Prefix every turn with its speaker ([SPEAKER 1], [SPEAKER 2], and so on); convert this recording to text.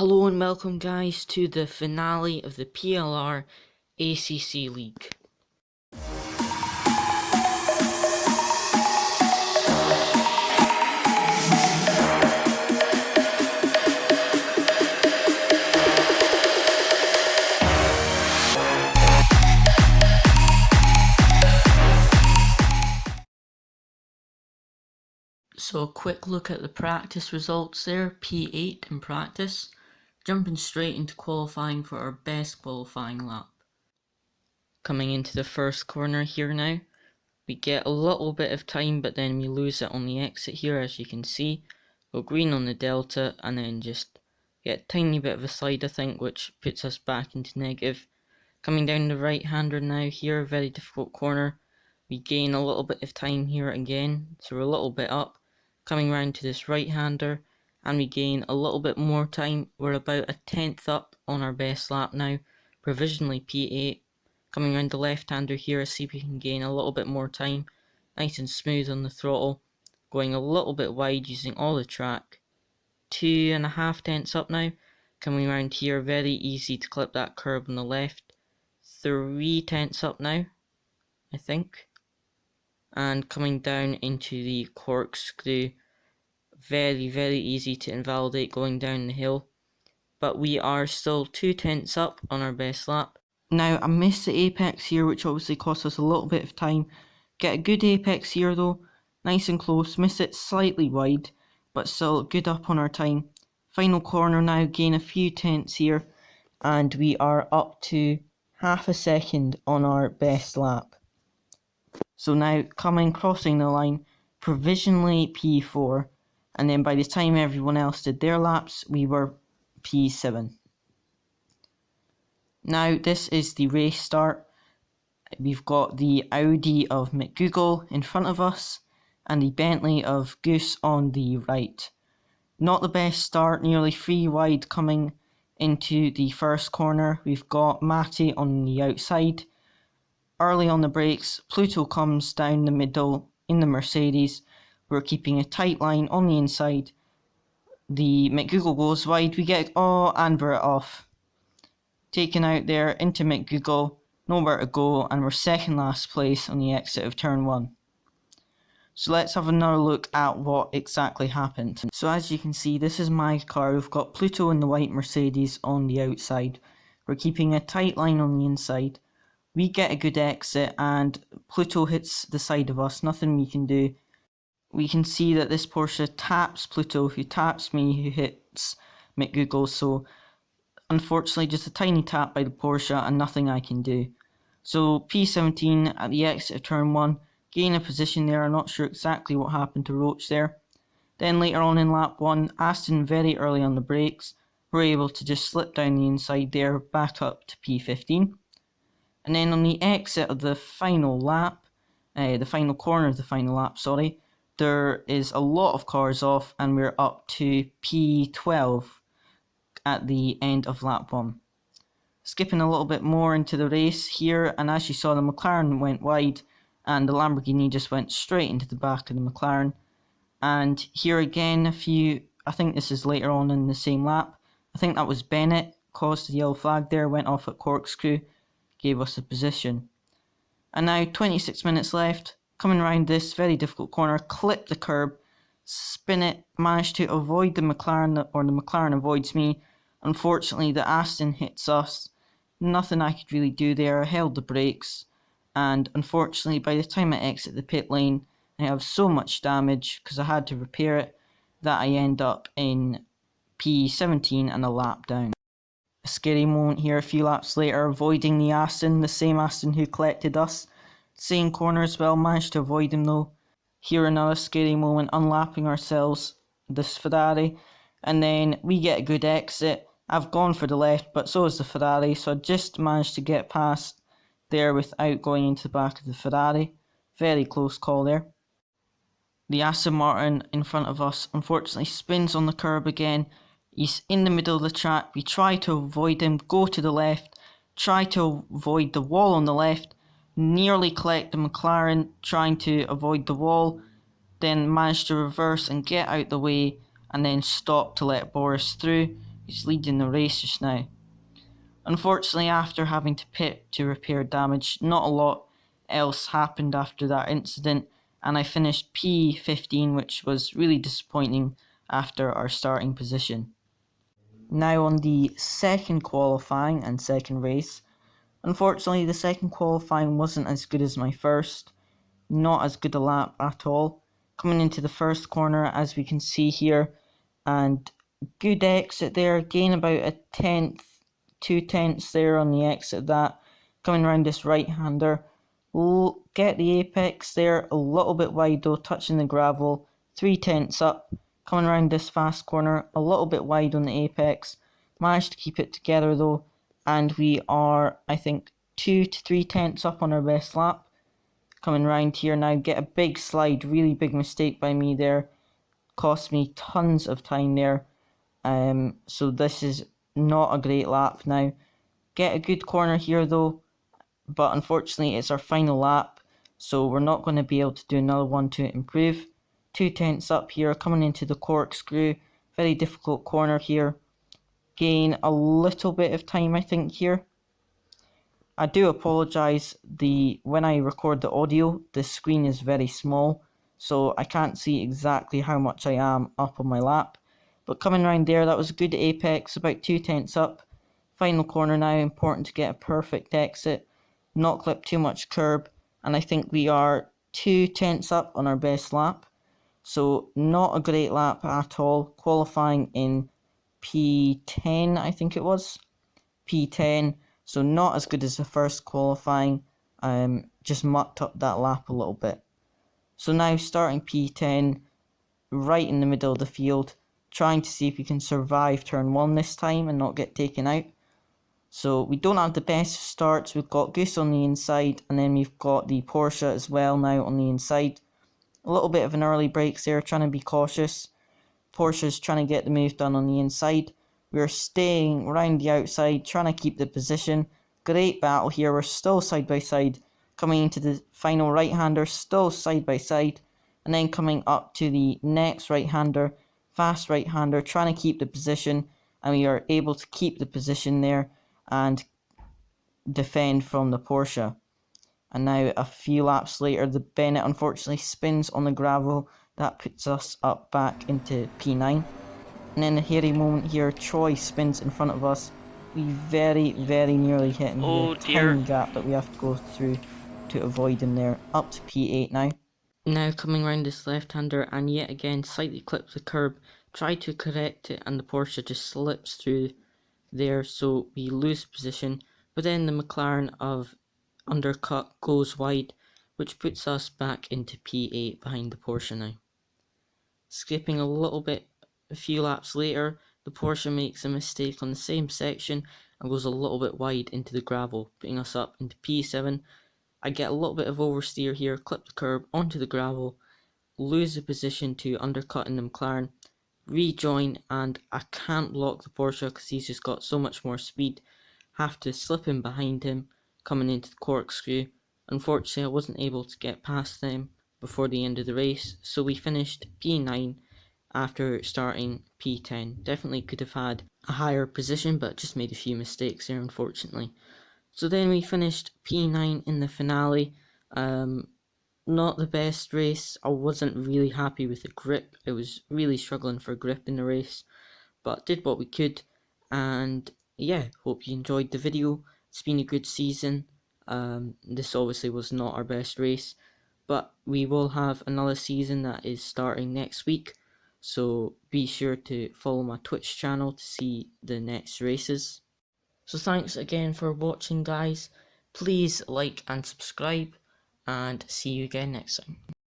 [SPEAKER 1] Hello and welcome guys to the finale of the Plr ACC League. So a quick look at the practice results there, P8 in practice, jumping straight into qualifying for our best qualifying lap. Coming into the first corner here now, we get a little bit of time but then we lose it on the exit here, as you can see. Go green on the delta and then just get a tiny bit of a slide, I think, which puts us back into negative. Coming down the right hander now here, very difficult corner. We gain a little bit of time here again, so we're a little bit up. Coming round to this right hander and we gain a little bit more time. We're about a tenth up on our best lap now, provisionally P8. Coming round the left hander here, see if we can gain a little bit more time. Nice and smooth on the throttle, going a little bit wide using all the track. 2.5 tenths up now. Coming round here, very easy to clip that curb on the left. 3 tenths up now, I think. And coming down into the corkscrew, very easy to invalidate going down the hill. But we are still 2 tenths up on our best lap. Now I missed the apex here, which obviously cost us a little bit of time. Get a good apex here though, nice and close, miss it slightly wide, but still good up on our time. Final corner now, gain a few tenths here, and we are up to half a second on our best lap. So now crossing the line, provisionally P4, and then by the time everyone else did their laps, we were P7. Now this is the race start. We've got the Audi of McGoogle in front of us and the Bentley of Goose on the right. Not the best start, nearly 3 wide coming into the first corner. We've got Matty on the outside. Early on the brakes, Pluto comes down the middle in the Mercedes. We're keeping a tight line on the inside. The McGoogle goes wide, and we're off. Taken out there into McGoogle, nowhere to go, and we're second last place on the exit of turn 1. So let's have another look at what exactly happened. So as you can see, this is my car. We've got Pluto in the white Mercedes on the outside. We're keeping a tight line on the inside. We get a good exit and Pluto hits the side of us, nothing we can do. We can see that this Porsche taps Pluto, who taps me, who hits McGoogle, so unfortunately just a tiny tap by the Porsche and nothing I can do. So P17 at the exit of turn 1, gain a position there. I'm not sure exactly what happened to Roach there. Then later on in lap 1, Aston very early on the brakes, we're able to just slip down the inside there, back up to P15. And then on the exit of the final lap, the final corner of the final lap, there is a lot of cars off and we're up to P12 at the end of lap 1. Skipping a little bit more into the race here, and as you saw, the McLaren went wide and the Lamborghini just went straight into the back of the McLaren. And here again, I think this is later on in the same lap, I think that was Bennett, caused the yellow flag there, went off at Corkscrew, gave us a position. And now 26 minutes left, coming around this very difficult corner, clip the curb, spin it, managed to avoid the McLaren, or the McLaren avoids me. Unfortunately the Aston hits us, nothing I could really do there. I held the brakes and unfortunately by the time I exit the pit lane I have so much damage because I had to repair it that I end up in P17 and a lap down. A scary moment here a few laps later, avoiding the Aston, the same Aston who collected us. Same corner as well, managed to avoid him though. Here another scary moment, unlapping ourselves, this Ferrari, and then we get a good exit. I've gone for the left, but so has the Ferrari, so I just managed to get past there without going into the back of the Ferrari. Very close call there. The Aston Martin in front of us unfortunately spins on the curb again. He's in the middle of the track. We try to avoid him, go to the left, try to avoid the wall on the left, nearly collect the McLaren, trying to avoid the wall, then manage to reverse and get out the way, and then stop to let Boris through. who's leading the race just now. Unfortunately, after having to pit to repair damage, not a lot else happened after that incident, and I finished P15, which was really disappointing after our starting position. Now on the second qualifying and second race, unfortunately the second qualifying wasn't as good as my first, not as good a lap at all. Coming into the first corner, as we can see here, and good exit there, gain about a tenth, 2/10 there on the exit of that. Coming around this right-hander, get the apex there, a little bit wide though, touching the gravel, 3/10 up. Coming around this fast corner, a little bit wide on the apex, managed to keep it together though, and we are, I think, 2 to 3/10 up on our best lap. Coming round here now, get a big slide, really big mistake by me there, cost me tons of time there. So this is not a great lap now. Get a good corner here though, but unfortunately it's our final lap, so we're not going to be able to do another one to improve. 2/10 up here, coming into the corkscrew, very difficult corner here. Gain a little bit of time I think here. I do apologise, when I record the audio, the screen is very small, so I can't see exactly how much I am up on my lap. But coming around there, that was a good apex, about 2/10 up. Final corner now, important to get a perfect exit, not clip too much curb, and I think we are 2/10 up on our best lap. So not a great lap at all, qualifying in P10 I think it was, P10, so not as good as the first qualifying, just mucked up that lap a little bit. So now starting P10, right in the middle of the field, trying to see if we can survive turn 1 this time and not get taken out. So we don't have the best starts, we've got Goose on the inside, and then we've got the Porsche as well now on the inside. A little bit of an early brakes there, trying to be cautious. Porsche's trying to get the move done on the inside. We're staying around the outside, trying to keep the position. Great battle here, we're still side by side. Coming into the final right-hander, still side by side. And then coming up to the next right-hander, fast right-hander, trying to keep the position. And we are able to keep the position there and defend from the Porsche. And now a few laps later, the Bennett unfortunately spins on the gravel. That puts us up back into P9. And then a hairy moment here, Troy spins in front of us. We very, very nearly hit him here. Tiny gap that we have to go through to avoid him there. Up to P8 now. Now coming around this left-hander and yet again slightly clips the curb. Try to correct it and the Porsche just slips through there, so we lose position. But then the McLaren of undercut goes wide, which puts us back into P8 behind the Porsche now. Skipping a little bit, a few laps later, the Porsche makes a mistake on the same section and goes a little bit wide into the gravel, putting us up into P7. I get a little bit of oversteer here, clip the curb onto the gravel, lose the position to undercut in the McLaren, rejoin, and I can't block the Porsche because he's just got so much more speed. Have to slip in behind him, coming into the corkscrew. Unfortunately, I wasn't able to get past them before the end of the race, so we finished P9 after starting P10. Definitely could have had a higher position, but just made a few mistakes there, unfortunately. So then we finished P9 in the finale. Not the best race. I wasn't really happy with the grip. I was really struggling for grip in the race, but did what we could. And yeah, hope you enjoyed the video. It's been a good season. This obviously was not our best race, but we will have another season that is starting next week. So be sure to follow my Twitch channel to see the next races. So thanks again for watching, guys. Please like and subscribe, and see you again next time.